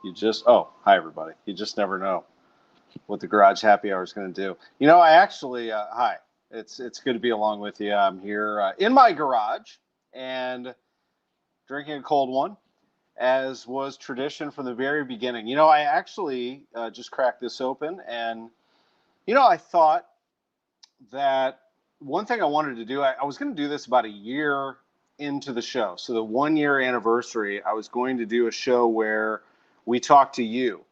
Hi everybody. You just never know what the Garage Happy Hour is going to do. I actually, hi. It's good to be along with you. I'm here in my garage and drinking a cold one, as was tradition from the very beginning. I actually just cracked this open, and I thought that one thing I wanted to do, I was going to do this about a year into the show. So the 1 year anniversary, I was going to do a show where we talk to you.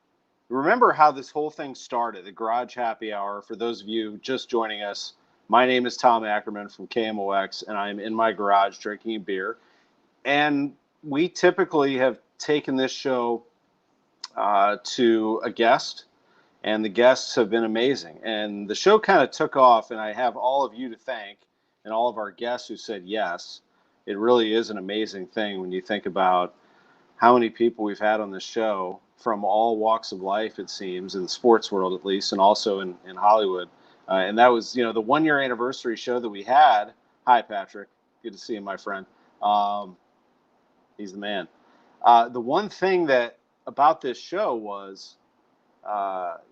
Remember how this whole thing started, the Garage Happy Hour. For those of you just joining us, my name is Tom Ackerman from KMOX, and I'm in my garage drinking a beer. And we typically have taken this show to a guest, and the guests have been amazing. And the show kind of took off, and I have all of you to thank and all of our guests who said yes. It really is an amazing thing when you think about how many people we've had on this show from all walks of life, it seems, in the sports world at least, and also in Hollywood. And that was, the 1 year anniversary show that we had. Hi, Patrick. Good to see you, my friend. He's the man. The one thing that about this show was,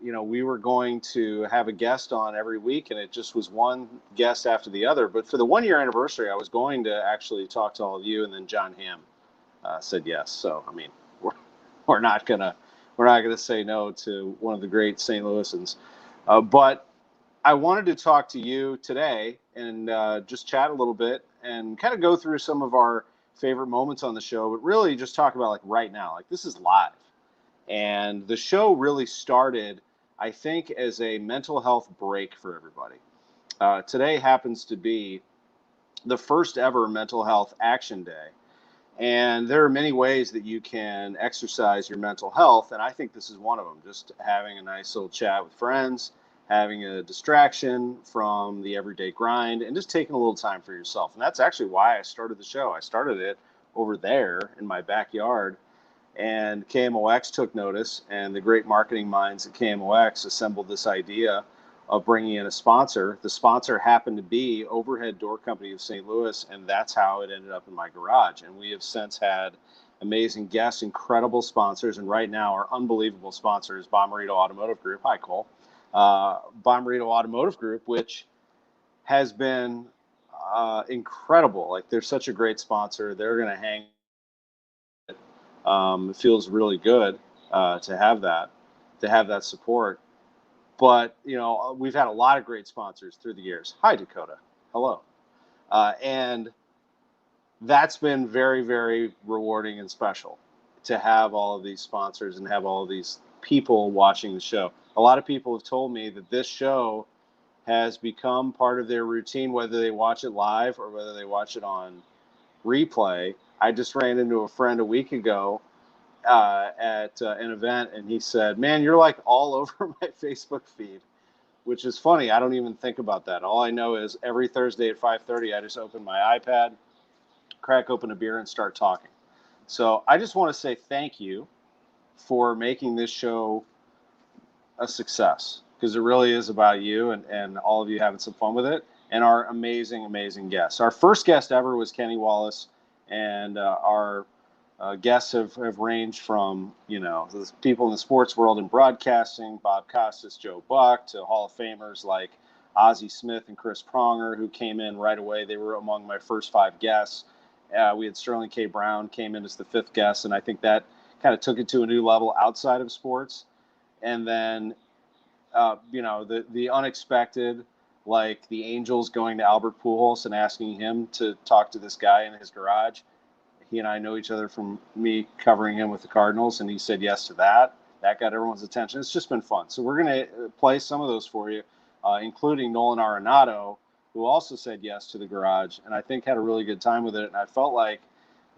we were going to have a guest on every week, and it just was one guest after the other. But for the 1 year anniversary, I was going to actually talk to all of you, and then John Hamm said yes. So, I mean, we're not gonna say no to one of the great St. Louisans. But I wanted to talk to you today and just chat a little bit and kind of go through some of our favorite moments on the show, but really just talk about like right now. Like, this is live. And the show really started, I think, as a mental health break for everybody. Today happens to be the first ever Mental Health Action Day. And there are many ways that you can exercise your mental health, and I think this is one of them. Just having a nice little chat with friends, having a distraction from the everyday grind, and just taking a little time for yourself. And that's actually why I started the show. I started it over there in my backyard, and KMOX took notice, and the great marketing minds at KMOX assembled this idea of bringing in a sponsor. The sponsor happened to be Overhead Door Company of St. Louis, and that's how it ended up in my garage. And we have since had amazing guests, incredible sponsors, and right now our unbelievable sponsor is Bommarito Automotive Group. Hi, Cole. Bommarito Automotive Group, which has been incredible. Like, they're such a great sponsor. They're going to hang. It feels really good to have that support. But, we've had a lot of great sponsors through the years. Hi, Dakota. Hello. And that's been very, very rewarding and special to have all of these sponsors and have all of these people watching the show. A lot of people have told me that this show has become part of their routine, whether they watch it live or whether they watch it on replay. I just ran into a friend a week ago at an event, and he said, "Man, you're like all over my Facebook feed," which is funny. I don't even think about that. All I know is every Thursday at 5:30, I just open my iPad, crack open a beer, and start talking. So I just want to say thank you for making this show a success, because it really is about you and all of you having some fun with it, and our amazing, amazing guests. Our first guest ever was Kenny Wallace, and our guests have ranged from, the people in the sports world and broadcasting, Bob Costas, Joe Buck, to Hall of Famers like Ozzie Smith and Chris Pronger, who came in right away. They were among my first 5 guests. We had Sterling K. Brown came in as the 5th guest, and I think that kind of took it to a new level outside of sports. And then, the unexpected, like the Angels going to Albert Pujols and asking him to talk to this guy in his garage. He and I know each other from me covering him with the Cardinals, and he said yes to that. That got everyone's attention. It's just been fun. So we're going to play some of those for you, including Nolan Aronado, who also said yes to the garage, and I think had a really good time with it. And I felt like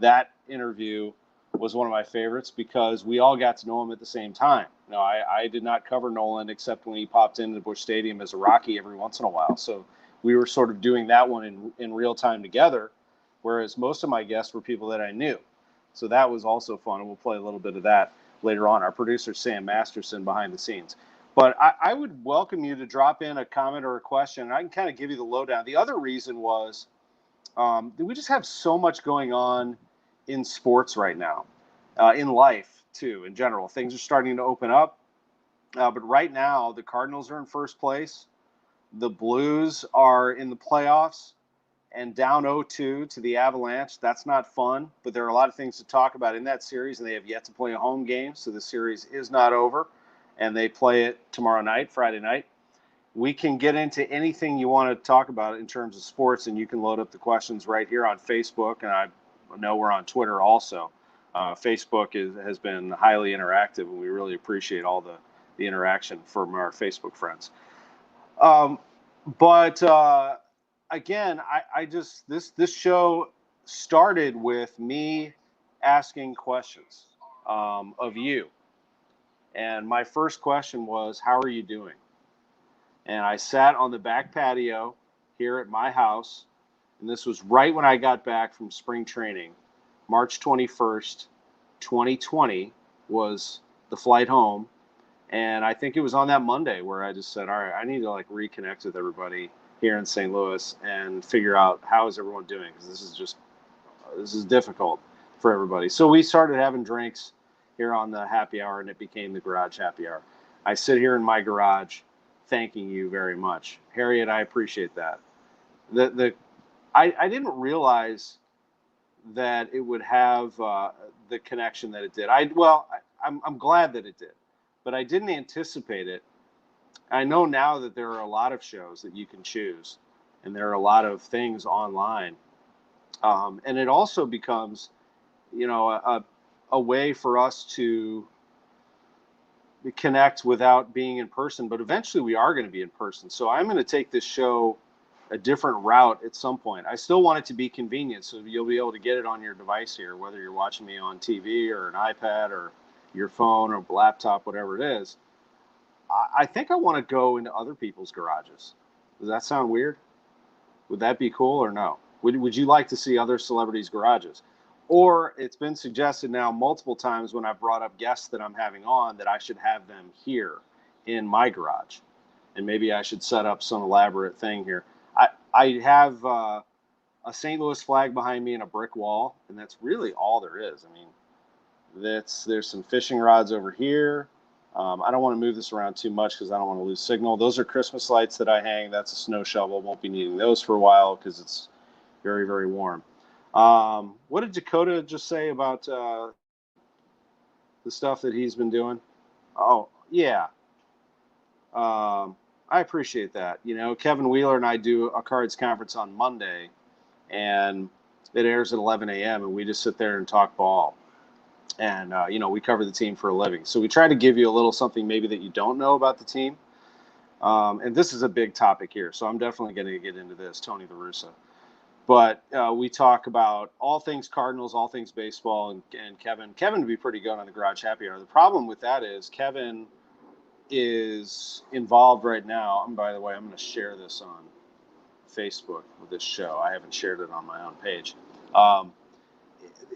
that interview was one of my favorites because we all got to know him at the same time. I did not cover Nolan except when he popped into Busch Stadium as a Rocky every once in a while. So we were sort of doing that one in real time together, whereas most of my guests were people that I knew. So that was also fun, and we'll play a little bit of that later on. Our producer, Sam Masterson, behind the scenes. But I would welcome you to drop in a comment or a question, and I can kind of give you the lowdown. The other reason was we just have so much going on in sports right now. in life too. In general, things are starting to open up. But right now, the Cardinals are in first place. The Blues are in the playoffs and down 0-2 to the Avalanche. That's not fun, but there are a lot of things to talk about in that series, and they have yet to play a home game, so the series is not over, and they play it tomorrow night, Friday night. We can get into anything you want to talk about in terms of sports, and you can load up the questions right here on Facebook, and I know we're on Twitter also. Facebook has been highly interactive, and we really appreciate all the interaction from our Facebook friends. But again, I just this show started with me asking questions of you, and my first question was, "How are you doing?" And I sat on the back patio here at my house, and this was right when I got back from spring training, March 21st, 2020 was the flight home. And I think it was on that Monday where I just said, all right, I need to like reconnect with everybody here in St. Louis and figure out how is everyone doing, because this is difficult for everybody. So we started having drinks here on the happy hour, and it became the Garage Happy Hour. I sit here in my garage thanking you very much. Harriet, I appreciate that. I didn't realize that it would have the connection that it did. I'm glad that it did, but I didn't anticipate it. I know now that there are a lot of shows that you can choose, and there are a lot of things online, and it also becomes, a way for us to connect without being in person. But eventually, we are going to be in person. So I'm going to take this show a different route at some point. I still want it to be convenient, so you'll be able to get it on your device here, whether you're watching me on TV or an iPad or your phone or laptop, whatever it is. I think I want to go into other people's garages. Does that sound weird? Would that be cool or no? Would you like to see other celebrities' garages? Or it's been suggested now multiple times when I've brought up guests that I'm having on that I should have them here in my garage. And maybe I should set up some elaborate thing here. I have a St. Louis flag behind me and a brick wall, and that's really all there is. I mean, there's some fishing rods over here. I don't want to move this around too much because I don't want to lose signal. Those are Christmas lights that I hang. That's a snow shovel. Won't be needing those for a while because it's very, very warm. What did Dakota just say about the stuff that he's been doing? Oh, yeah. I appreciate that. Kevin Wheeler and I do a cards conference on Monday, and it airs at 11 a.m., and we just sit there and talk ball. And, we cover the team for a living. So we try to give you a little something maybe that you don't know about the team. And this is a big topic here, so I'm definitely going to get into this, Tony La Russa. But we talk about all things Cardinals, all things baseball, and Kevin would be pretty good on the Garage Happy Hour. The problem with that is Kevin is involved right now. And by the way, I'm going to share this on Facebook with this show. I haven't shared it on my own page.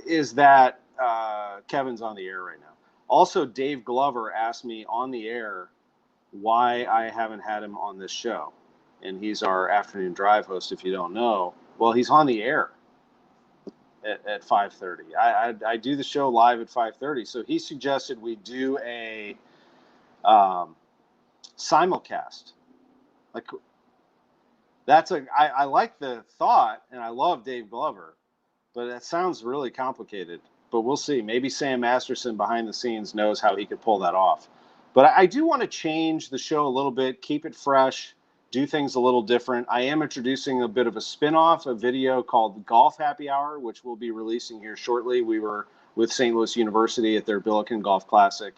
Is that Kevin's on the air right now. Also, Dave Glover asked me on the air why I haven't had him on this show. And he's our afternoon drive host, if you don't know. Well, he's on the air at 5:30. I do the show live at 5:30. So he suggested we do a simulcast. Like I like the thought, and I love Dave Glover, but that sounds really complicated. But we'll see. Maybe Sam Masterson behind the scenes knows how he could pull that off. But I do want to change the show a little bit, keep it fresh, do things a little different. I am introducing a bit of a spin-off, a video called Golf Happy Hour, which we'll be releasing here shortly. We were with St. Louis University at their Billiken Golf Classic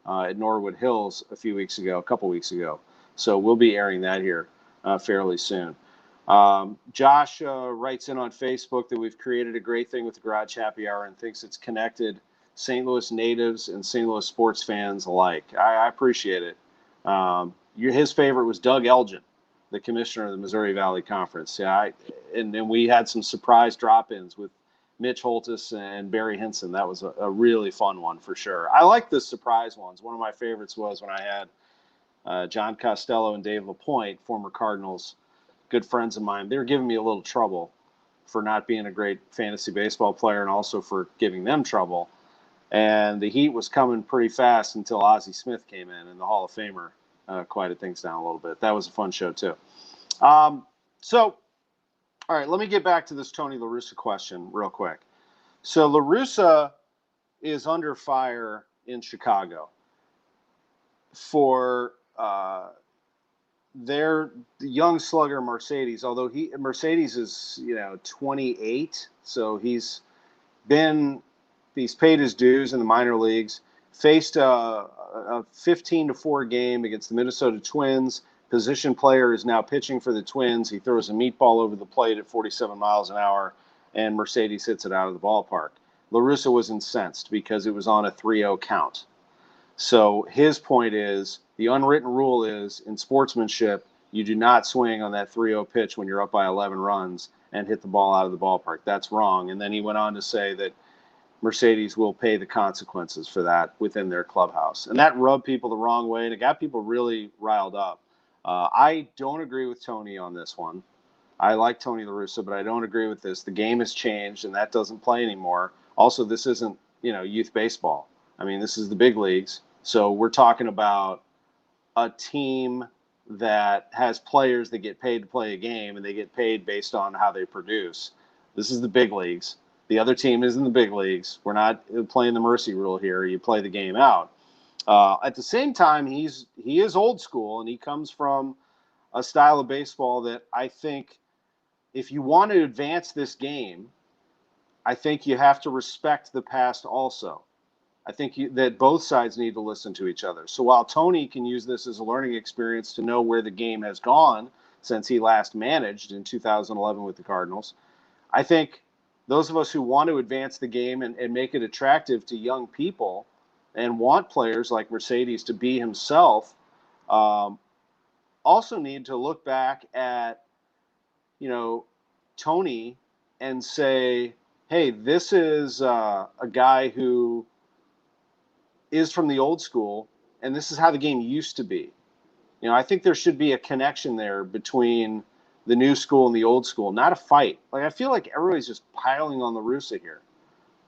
at Norwood Hills a couple weeks ago. So we'll be airing that here fairly soon. Josh writes in on Facebook that we've created a great thing with the Garage Happy Hour and thinks it's connected St. Louis natives and St. Louis sports fans alike. I appreciate it. His favorite was Doug Elgin, the commissioner of the Missouri Valley Conference. Yeah, and we had some surprise drop-ins with Mitch Holtis and Barry Hinson. That was a really fun one for sure. I like the surprise ones. One of my favorites was when I had John Costello and Dave LaPointe, former Cardinals, good friends of mine. They were giving me a little trouble for not being a great fantasy baseball player and also for giving them trouble. And the heat was coming pretty fast until Ozzie Smith came in, and the Hall of Famer quieted things down a little bit. That was a fun show, too. So, all right, let me get back to this Tony La Russa question real quick. So La Russa is under fire in Chicago for the young slugger Mercedes, although Mercedes is 28, so he's paid his dues in the minor leagues. Faced a 15-4 game against the Minnesota Twins. Position player is now pitching for the Twins. He throws a meatball over the plate at 47 miles an hour, and Mercedes hits it out of the ballpark. La Russa was incensed because it was on a 3-0 count. So his point is, the unwritten rule is, in sportsmanship, you do not swing on that 3-0 pitch when you're up by 11 runs and hit the ball out of the ballpark. That's wrong. And then he went on to say that Mercedes will pay the consequences for that within their clubhouse. And that rubbed people the wrong way, and it got people really riled up. I don't agree with Tony on this one. I like Tony La Russa, but I don't agree with this. The game has changed, and that doesn't play anymore. Also, this isn't, youth baseball. I mean, this is the big leagues. So we're talking about a team that has players that get paid to play a game, and they get paid based on how they produce. This is the big leagues. The other team is in the big leagues. We're not playing the mercy rule here. You play the game out. At the same time, he is old school, and he comes from a style of baseball that I think, if you want to advance this game, I think you have to respect the past also. I think that both sides need to listen to each other. So while Tony can use this as a learning experience to know where the game has gone since he last managed in 2011 with the Cardinals, I think those of us who want to advance the game and make it attractive to young people and want players like Mercedes to be himself, also need to look back at, Tony and say, hey, this is a guy who is from the old school, and this is how the game used to be. I think there should be a connection there between the new school and the old school, not a fight. Like, I feel like everybody's just piling on La Russa here.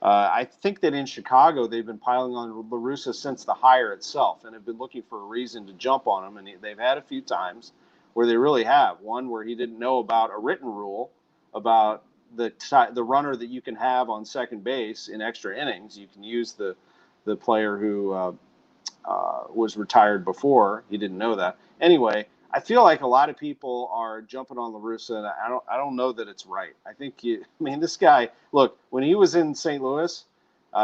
I think that in Chicago, they've been piling on La Russa since the hire itself and have been looking for a reason to jump on him. And they've had a few times where they really have. One where he didn't know about a written rule about the runner that you can have on second base in extra innings. You can use the player who was retired before. He didn't know that. Anyway, I feel like a lot of people are jumping on La Russa, and I don't know that it's right. I think this guy, look, when he was in St. Louis,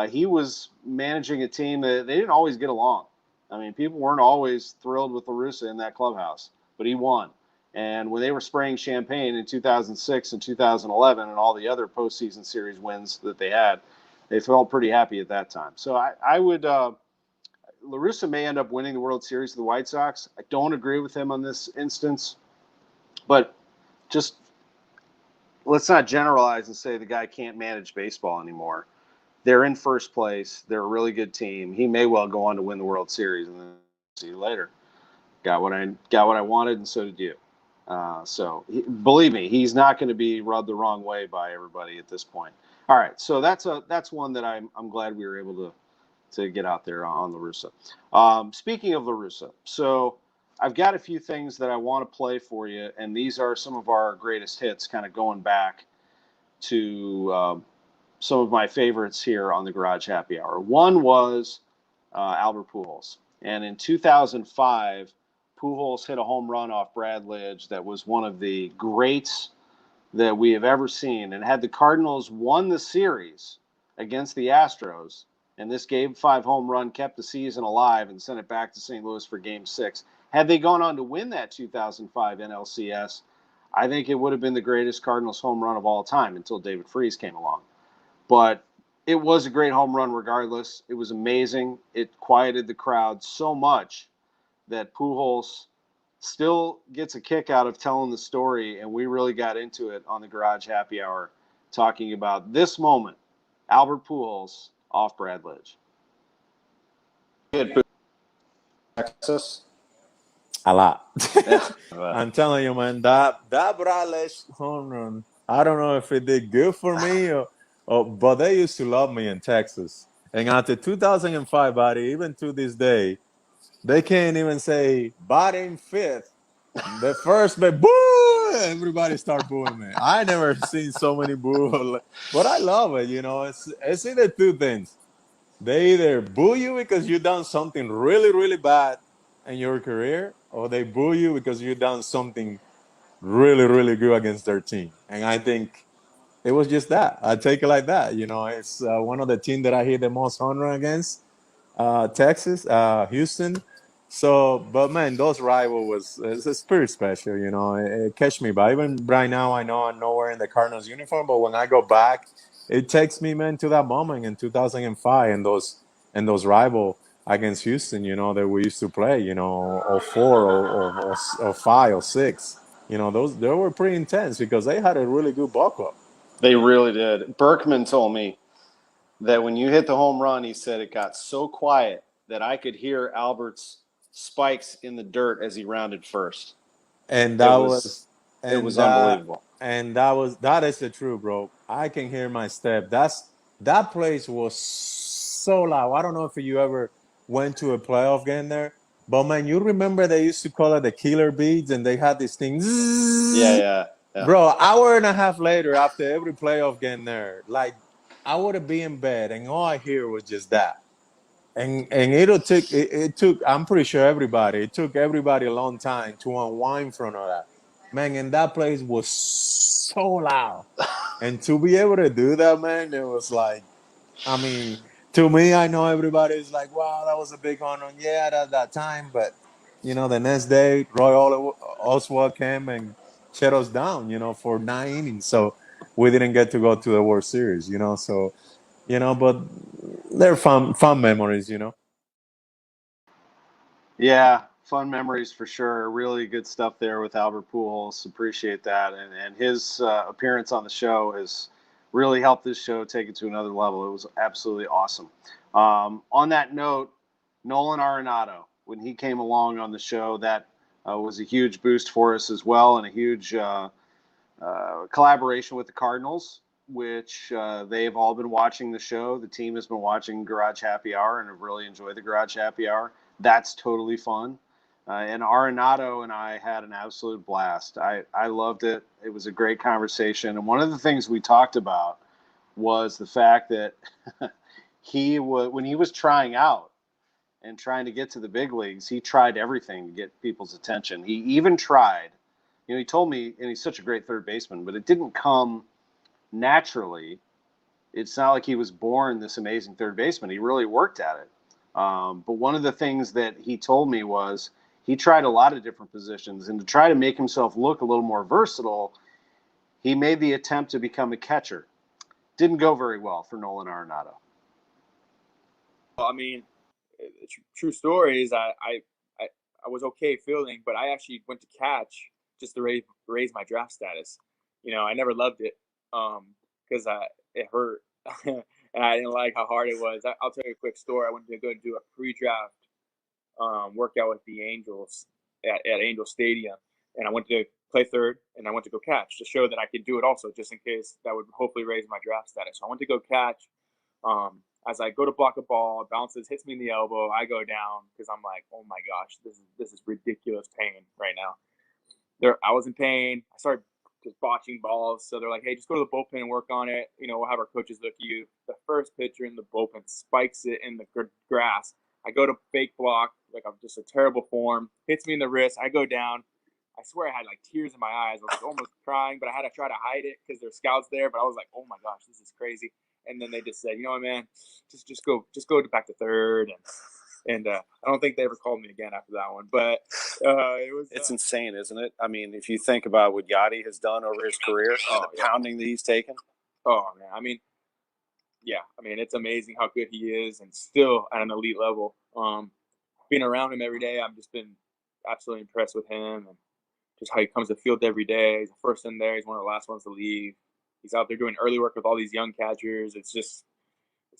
he was managing a team that they didn't always get along. I mean, people weren't always thrilled with La Russa in that clubhouse, but he won. And when they were spraying champagne in 2006 and 2011 and all the other postseason series wins that they had, they felt pretty happy at that time. So I would La Russa may end up winning the World Series of the White Sox. I don't agree with him on this instance, but just let's not generalize and say the guy can't manage baseball anymore. They're in first place. They're a really good team. He may well go on to win the World Series, and then see you later. Got what I wanted, and so did you. Believe me, he's not going to be rubbed the wrong way by everybody at this point. All right, so that's one that I'm glad we were able to get out there on La Russa. Speaking of La Russa, so I've got a few things that I want to play for you, and these are some of our greatest hits, kind of going back to some of my favorites here on the Garage Happy Hour. One was Albert Pujols, and in 2005, Pujols hit a home run off Brad Lidge that was one of the greats that we have ever seen. And had the Cardinals won the series against the Astros, and this Game 5 home run kept the season alive and sent it back to St. Louis for Game 6, had they gone on to win that 2005 NLCS, I think it would have been the greatest Cardinals home run of all time until David Freese came along. But it was a great home run regardless. It was amazing. It quieted the crowd so much that Pujols still gets a kick out of telling the story, and we really got into it on the Garage Happy Hour talking about this moment, Albert Pujols off Brad Lidge. Texas? A lot. Yeah. I'm telling you, man, that Brad Lidge home run, I don't know if it did good for me, but they used to love me in Texas. And after 2005, buddy, even to this day, they can't even say batting fifth. The first, but boo! Everybody start booing, man. I never seen so many boo, but I love it. It's either two things. They either boo you because you done something really, really bad in your career, or they boo you because you done something really, really good against their team. And I think it was just that. I take it like that. It's one of the teams that I hit the most home run against, Texas, Houston. So, but man, those rival it's pretty special. It catch me by. Even right now, I know I'm nowhere in the Cardinals uniform, but when I go back, it takes me, man, to that moment in 2005 and those rival against Houston. That we used to play. Or 4 or 5 or 6. Those they were pretty intense because they had a really good ball club. They really did. Berkman told me that when you hit the home run, he said it got so quiet that I could hear Albert's spikes in the dirt as he rounded first. And It that was was it and was that unbelievable. and that is the truth, bro. I can hear my step. That place was so loud. I don't know if you ever went to a playoff game there, but man, you remember they used to call it the killer beads, and they had this thing. Yeah. Bro, hour and a half later, after every playoff game there, like I would be in bed, and all I hear was just that. And it took, I'm pretty sure it took everybody a long time to unwind from all that. Man, and that place was so loud. And to be able to do that, man, it was like, I mean, to me, I know everybody's like, wow, that was a big honor. Yeah, at that time. But, the next day, Oswald came and shut us down, for 9 innings. So we didn't get to go to the World Series, So, but they're fun memories. Yeah, fun memories for sure. Really good stuff there with Albert Pujols. Appreciate that, and his appearance on the show has really helped this show take it to another level. It was absolutely awesome. On that note, Nolan Aronado, when he came along on the show, that was a huge boost for us as well, and a huge collaboration with the Cardinals, which they've all been watching the show. The team has been watching Garage Happy Hour and have really enjoyed the Garage Happy Hour. That's totally fun. And Arenado and I had an absolute blast. I loved it. It was a great conversation. And one of the things we talked about was the fact that when he was trying out and trying to get to the big leagues, he tried everything to get people's attention. He even tried, he told me, and he's such a great third baseman, but it didn't come naturally. It's not like he was born this amazing third baseman. He really worked at it. But one of the things that he told me was he tried a lot of different positions, and to try to make himself look a little more versatile, he made the attempt to become a catcher. Didn't go very well for Nolan Arnotto. I mean, the true story is I was okay fielding, but I actually went to catch just to raise my draft status. I never loved it because it hurt, and I didn't like how hard it was. I'll tell you a quick story. I went to go do a pre-draft workout with the Angels at Angel Stadium, and I went to play third, and I went to go catch to show that I could do it also, just in case that would hopefully raise my draft status. So I went to go catch. As I go to block a ball, it bounces, hits me in the elbow. I go down because I'm like, oh my gosh, this is ridiculous pain right now. I was in pain. I started just botching balls. So they're like, hey, just go to the bullpen and work on it. We'll have our coaches look at you. The first pitcher in the bullpen spikes it in the grass. I go to fake block, like I'm just a terrible form. Hits me in the wrist. I go down. I swear I had like tears in my eyes. I was like almost crying, but I had to try to hide it because there's scouts there. But I was like, oh my gosh, this is crazy. And then they just said, you know what, man, just go back to third. And I don't think they ever called me again after that one. But it was. It's insane, isn't it? I mean, if you think about what Yachty has done over his career, the pounding that he's taken. Oh man, I mean, yeah, it's amazing how good he is, and still at an elite level. Being around him every day, I've just been absolutely impressed with him, and just how he comes to the field every day. He's the first in there. He's one of the last ones to leave. He's out there doing early work with all these young catchers. It's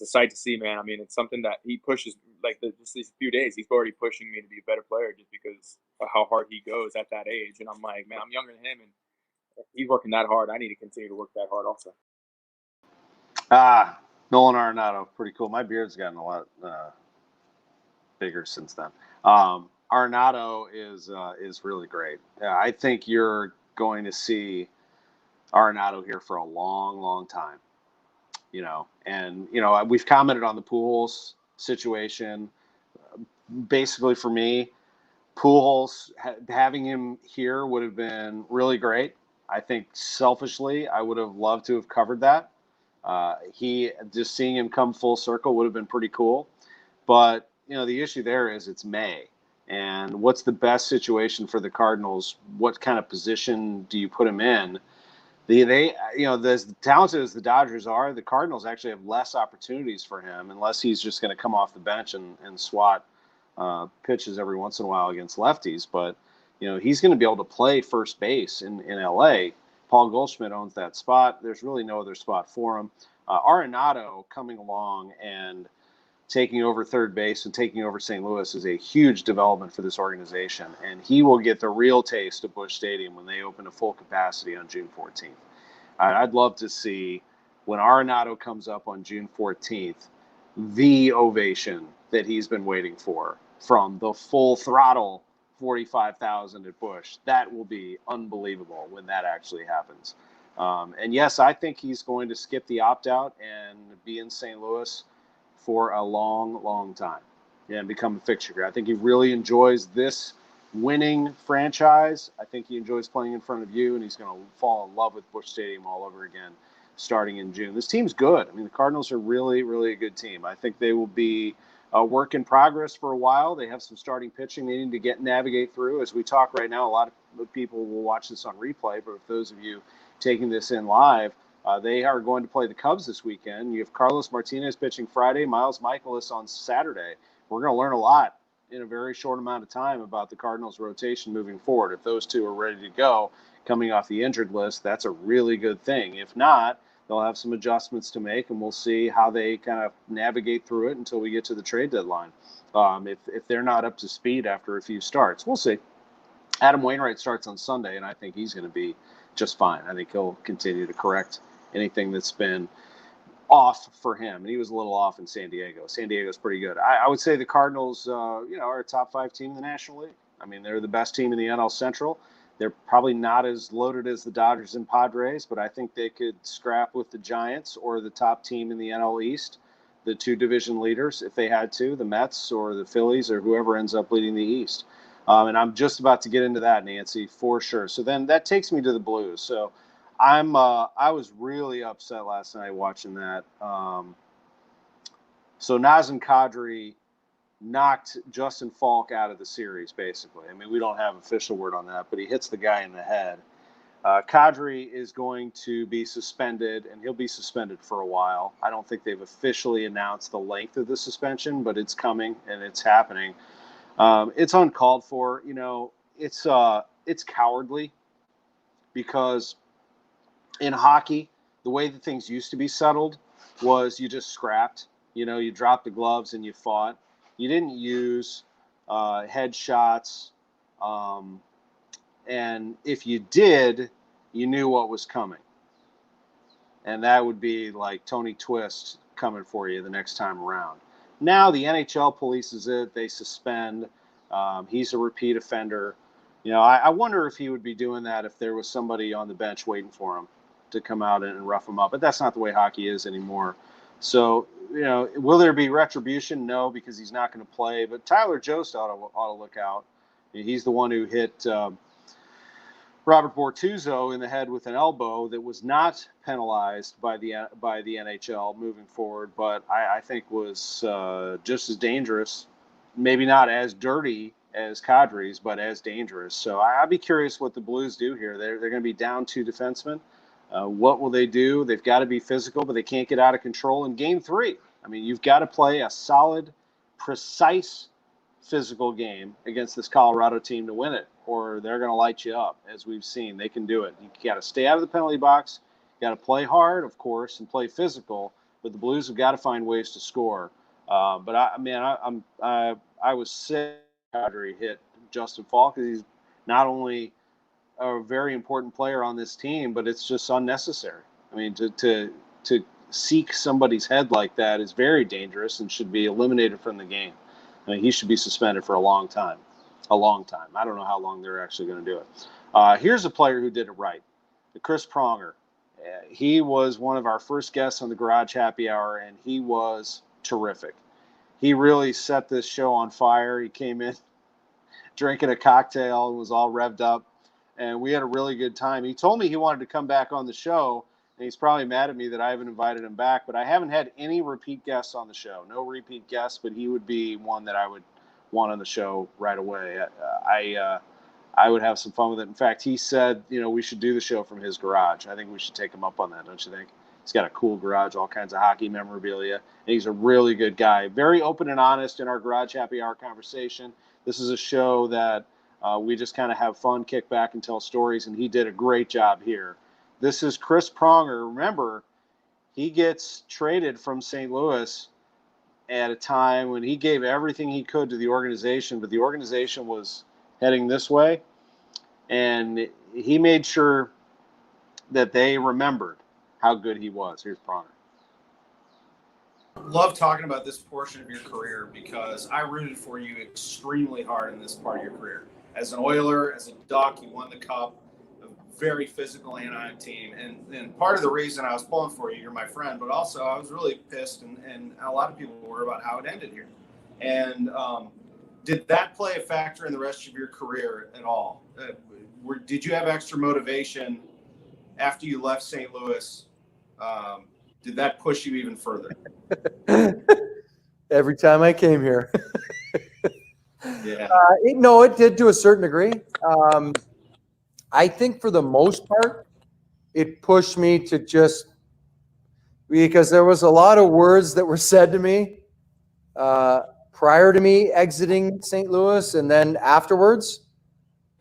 a sight to see, man. It's something that he pushes. Like just these few days, he's already pushing me to be a better player just because of how hard he goes at that age. And I'm like, man, I'm younger than him, and he's working that hard. I need to continue to work that hard also. Nolan Aronado, pretty cool. My beard's gotten a lot bigger since then. Arnotto is really great. Yeah, I think you're going to see Arenado here for a long, long time. We've commented on the Pujols situation. Basically, for me, Pujols having him here would have been really great. I think selfishly, I would have loved to have covered that. He just seeing him come full circle would have been pretty cool. But the issue there is it's May, and what's the best situation for the Cardinals? What kind of position do you put him in? As talented as the Dodgers are, the Cardinals actually have less opportunities for him unless he's just going to come off the bench and swat pitches every once in a while against lefties. But he's going to be able to play first base in LA. Paul Goldschmidt owns that spot. There's really no other spot for him. Arenado coming along and taking over third base and taking over St. Louis is a huge development for this organization, and he will get the real taste of Busch Stadium when they open to full capacity on June 14th. I'd love to see when Arenado comes up on June 14th, the ovation that he's been waiting for from the full throttle 45,000 at Busch. That will be unbelievable when that actually happens. And yes, I think he's going to skip the opt-out and be in St. Louis for a long, long time and become a fixture. I think he really enjoys this winning franchise. I think he enjoys playing in front of you, and he's going to fall in love with Busch Stadium all over again starting in June. This team's good. I mean, the Cardinals are really, really a good team. I think they will be a work in progress for a while. They have some starting pitching they need to navigate through. As we talk right now, a lot of people will watch this on replay, but if those of you taking this in live, they are going to play the Cubs this weekend. You have Carlos Martinez pitching Friday, Miles Michaelis on Saturday. We're going to learn a lot in a very short amount of time about the Cardinals' rotation moving forward. If those two are ready to go coming off the injured list, that's a really good thing. If not, they'll have some adjustments to make, and we'll see how they kind of navigate through it until we get to the trade deadline. If they're not up to speed after a few starts, we'll see. Adam Wainwright starts on Sunday, and I think he's going to be just fine. I think he'll continue to correct anything that's been off for him. And he was a little off in San Diego. San Diego's pretty good. I would say the Cardinals, are a top 5 team in the National League. I mean, they're the best team in the NL Central. They're probably not as loaded as the Dodgers and Padres, but I think they could scrap with the Giants or the top team in the NL East, the 2 division leaders, if they had to, the Mets or the Phillies or whoever ends up leading the East. And I'm just about to get into that, Nancy, for sure. So then that takes me to the Blues. So I was really upset last night watching that. So Nazem Kadri knocked Justin Falk out of the series, basically. I mean, we don't have official word on that, but he hits the guy in the head. Kadri is going to be suspended, and he'll be suspended for a while. I don't think they've officially announced the length of the suspension, but it's coming and it's happening. It's uncalled for. It's cowardly because in hockey, the way that things used to be settled was you just scrapped. You dropped the gloves and you fought. You didn't use headshots. And if you did, you knew what was coming. And that would be like Tony Twist coming for you the next time around. Now the NHL polices it. They suspend. He's a repeat offender. I wonder if he would be doing that if there was somebody on the bench waiting for him to come out and rough him up. But that's not the way hockey is anymore. So, will there be retribution? No, because he's not going to play. But Tyler Jost ought to look out. He's the one who hit Robert Bortuzzo in the head with an elbow that was not penalized by the NHL moving forward, but I think was just as dangerous. Maybe not as dirty as Kadri's, but as dangerous. So I'd be curious what the Blues do here. They're going to be down 2 defensemen. What will they do? They've got to be physical, but they can't get out of control in Game 3. I mean, you've got to play a solid, precise physical game against this Colorado team to win it, or they're going to light you up, as we've seen. They can do it. You got to stay out of the penalty box. You got to play hard, of course, and play physical, but the Blues have got to find ways to score. But I was sick after he hit Justin Falk, because he's not only a very important player on this team, but it's just unnecessary. I mean, to seek somebody's head like that is very dangerous and should be eliminated from the game. I mean, he should be suspended for a long time. A long time. I don't know how long they're actually going to do it. Here's a player who did it right. Chris Pronger. He was one of our first guests on the Garage Happy Hour, and he was terrific. He really set this show on fire. He came in drinking a cocktail and was all revved up, and we had a really good time. He told me he wanted to come back on the show, and he's probably mad at me that I haven't invited him back, but I haven't had any repeat guests on the show. No repeat guests, but he would be one that I would want on the show right away. I would have some fun with it. In fact, he said, we should do the show from his garage. I think we should take him up on that, don't you think? He's got a cool garage, all kinds of hockey memorabilia, and he's a really good guy. Very open and honest in our Garage Happy Hour conversation. This is a show that we just kind of have fun, kick back, and tell stories, and he did a great job here. This is Chris Pronger. Remember, he gets traded from St. Louis at a time when he gave everything he could to the organization, but the organization was heading this way, and he made sure that they remembered how good he was. Here's Pronger. Love talking about this portion of your career because I rooted for you extremely hard in this part of your career. As an Oiler, as a Duck, you won the Cup, a very physical Anaheim team. And part of the reason I was pulling for you, you're my friend, but also I was really pissed, and a lot of people were, about how it ended here. And did that play a factor in the rest of your career at all? Did you have extra motivation after you left St. Louis? Did that push you even further? Every time I came here. Yeah. It did to a certain degree. I think for the most part, it pushed me to because there was a lot of words that were said to me prior to me exiting St. Louis and then afterwards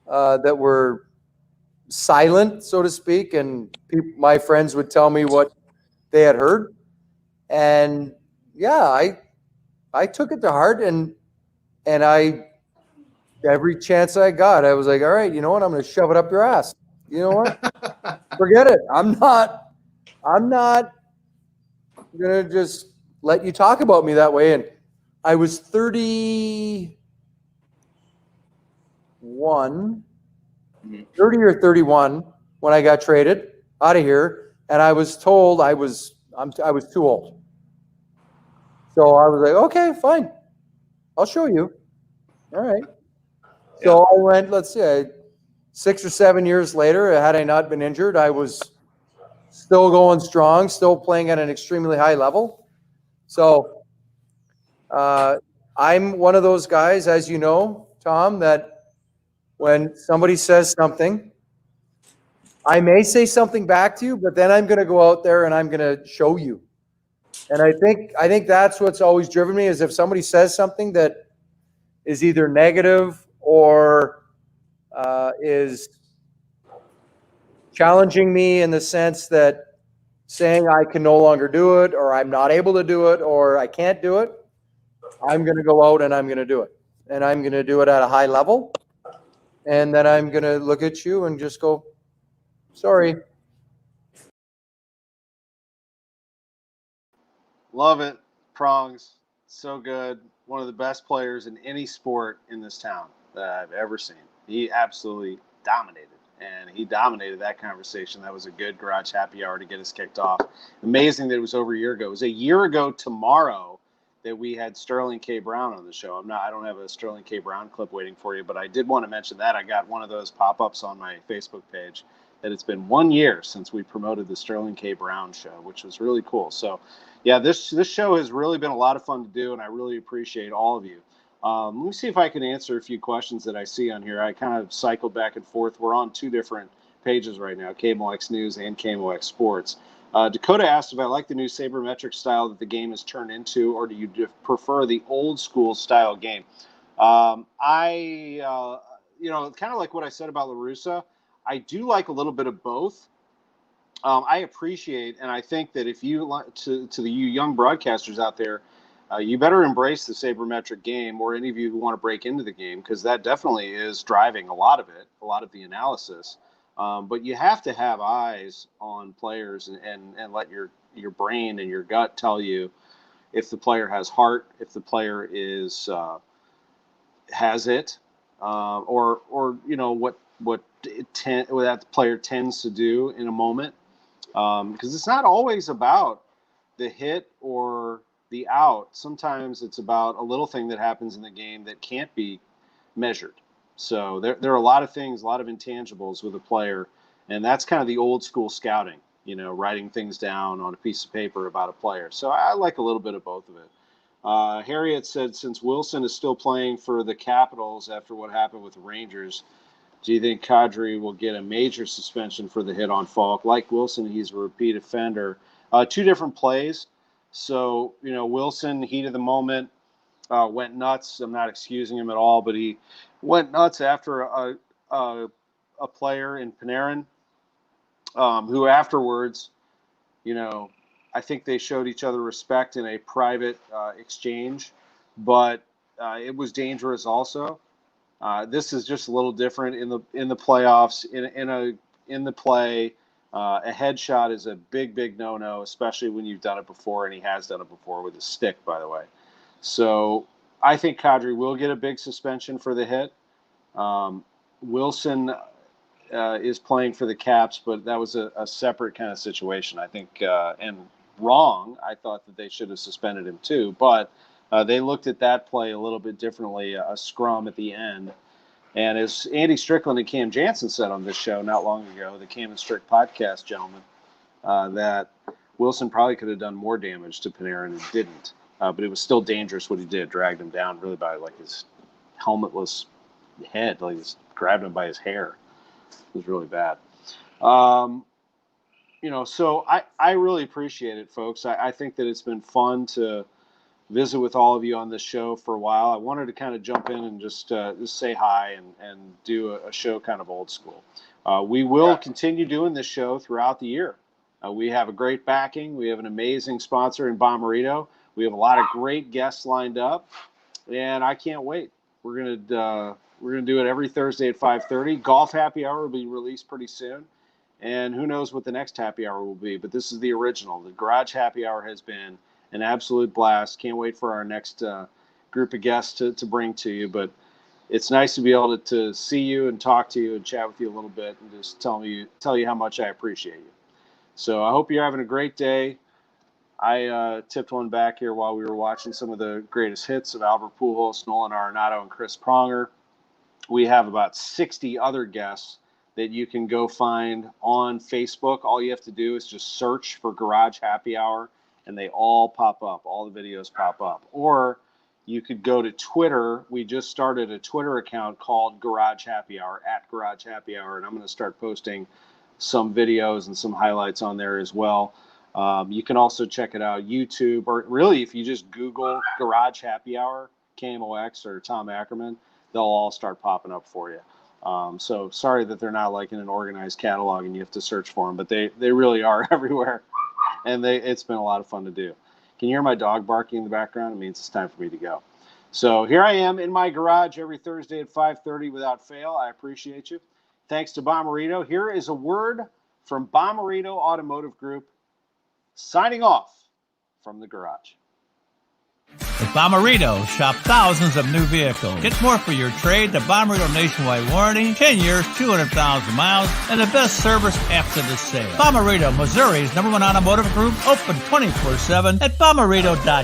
that were silent, so to speak, and my friends would tell me what they had heard. And yeah, I took it to heart, and every chance I got, I was like, all right, you know what? I'm going to shove it up your ass. You know what? Forget it. I'm not going to just let you talk about me that way. And I was 30 or 31 when I got traded out of here, and I was told I was too old. So I was like, okay, fine, I'll show you. All right. So I went, let's see, 6 or 7 years later, had I not been injured, I was still going strong, still playing at an extremely high level. So I'm one of those guys, as you know, Tom, that when somebody says something, I may say something back to you, but then I'm going to go out there and I'm going to show you. And I think that's what's always driven me, is if somebody says something that is either negative or is challenging me in the sense that saying I can no longer do it, or I'm not able to do it, or I can't do it, I'm going to go out and I'm going to do it. And I'm going to do it at a high level. And then I'm going to look at you and just go, sorry. Love it. Prongs. So good. One of the best players in any sport in this town that I've ever seen. He absolutely dominated. And he dominated that conversation. That was a good Garage Happy Hour to get us kicked off. Amazing that it was over a year ago. It was a year ago tomorrow that we had Sterling K. Brown on the show. I don't have a Sterling K. Brown clip waiting for you, but I did want to mention that. I got one of those pop-ups on my Facebook page that it's been 1 year since we promoted the Sterling K. Brown show, which was really cool. So, yeah, this show has really been a lot of fun to do, and I really appreciate all of you. Let me see if I can answer a few questions that I see on here. I kind of cycled back and forth. We're on two different pages right now, KMOX News and KMOX Sports. Dakota asked if I like the new sabermetric style that the game has turned into, or do you prefer the old school style game? Kind of like what I said about La Russa, I do like a little bit of both. I appreciate, and I think that if you like to you young broadcasters out there, you better embrace the sabermetric game, or any of you who want to break into the game, because that definitely is driving a lot of it, a lot of the analysis. But you have to have eyes on players and let your your brain and your gut tell you if the player has heart, if the player has it, or what that player tends to do in a moment, because it's not always about the hit or the out. Sometimes it's about a little thing that happens in the game that can't be measured. So there are a lot of things, a lot of intangibles with a player, and that's kind of the old school scouting, writing things down on a piece of paper about a player. So I like a little bit of both of it. Harriet said, since Wilson is still playing for the Capitals after what happened with the Rangers, do you think Kadri will get a major suspension for the hit on Falk? Like Wilson, he's a repeat offender. Two different plays. So, Wilson, heat of the moment, went nuts. I'm not excusing him at all, but he went nuts after a player in Panarin, who afterwards, I think they showed each other respect in a private exchange, but it was dangerous also. This is just a little different in the playoffs. In the play, a headshot is a big no-no, especially when you've done it before, and he has done it before with a stick, by the way. So I think Kadri will get a big suspension for the hit. Wilson is playing for the Caps, but that was a separate kind of situation, I think, and wrong. I thought that they should have suspended him too, but they looked at that play a little bit differently, a scrum at the end. And as Andy Strickland and Cam Jansen said on this show not long ago, the Cam and Strick podcast, gentlemen, that Wilson probably could have done more damage to Panarin and didn't. But it was still dangerous what he did, dragged him down really by like his helmetless head, like he grabbed him by his hair. It was really bad. So I really appreciate it, folks. I think that it's been fun to visit with all of you on this show for a while. I wanted to kind of jump in and just say hi and do a show kind of old school. We will continue doing this show throughout the year. We have a great backing. We have an amazing sponsor in Bommarito. We have a lot of great guests lined up, and I can't wait. We're gonna do it every Thursday at 5:30. Golf Happy Hour will be released pretty soon, and who knows what the next Happy Hour will be. But this is the original. The Garage Happy Hour has been an absolute blast. Can't wait for our next group of guests to bring to you. But it's nice to be able to see you and talk to you and chat with you a little bit and just tell you how much I appreciate you. So I hope you're having a great day. I tipped one back here while we were watching some of the greatest hits of Albert Pujols, Nolan Aronado, and Chris Pronger. We have about 60 other guests that you can go find on Facebook. All you have to do is just search for Garage Happy Hour, and they all pop up. All the videos pop up. Or you could go to Twitter. We just started a Twitter account called Garage Happy Hour, @Garage Happy Hour, and I'm going to start posting some videos and some highlights on there as well. You can also check it out YouTube, or really if you just Google Garage Happy Hour, KMOX or Tom Ackerman, they'll all start popping up for you. So sorry that they're not like in an organized catalog and you have to search for them, but they really are everywhere, and it's been a lot of fun to do. Can you hear my dog barking in the background? It means it's time for me to go. So here I am in my garage every Thursday at 5:30 without fail. I appreciate you. Thanks to Bommarito. Here is a word from Bommarito Automotive Group, signing off from the garage. With Bommarito, shop thousands of new vehicles. Get more for your trade. The Bommarito nationwide warranty, 10 years, 200,000 miles, and the best service after the sale. Bommarito, Missouri's #1 automotive group, open 24/7 at bommarito.com.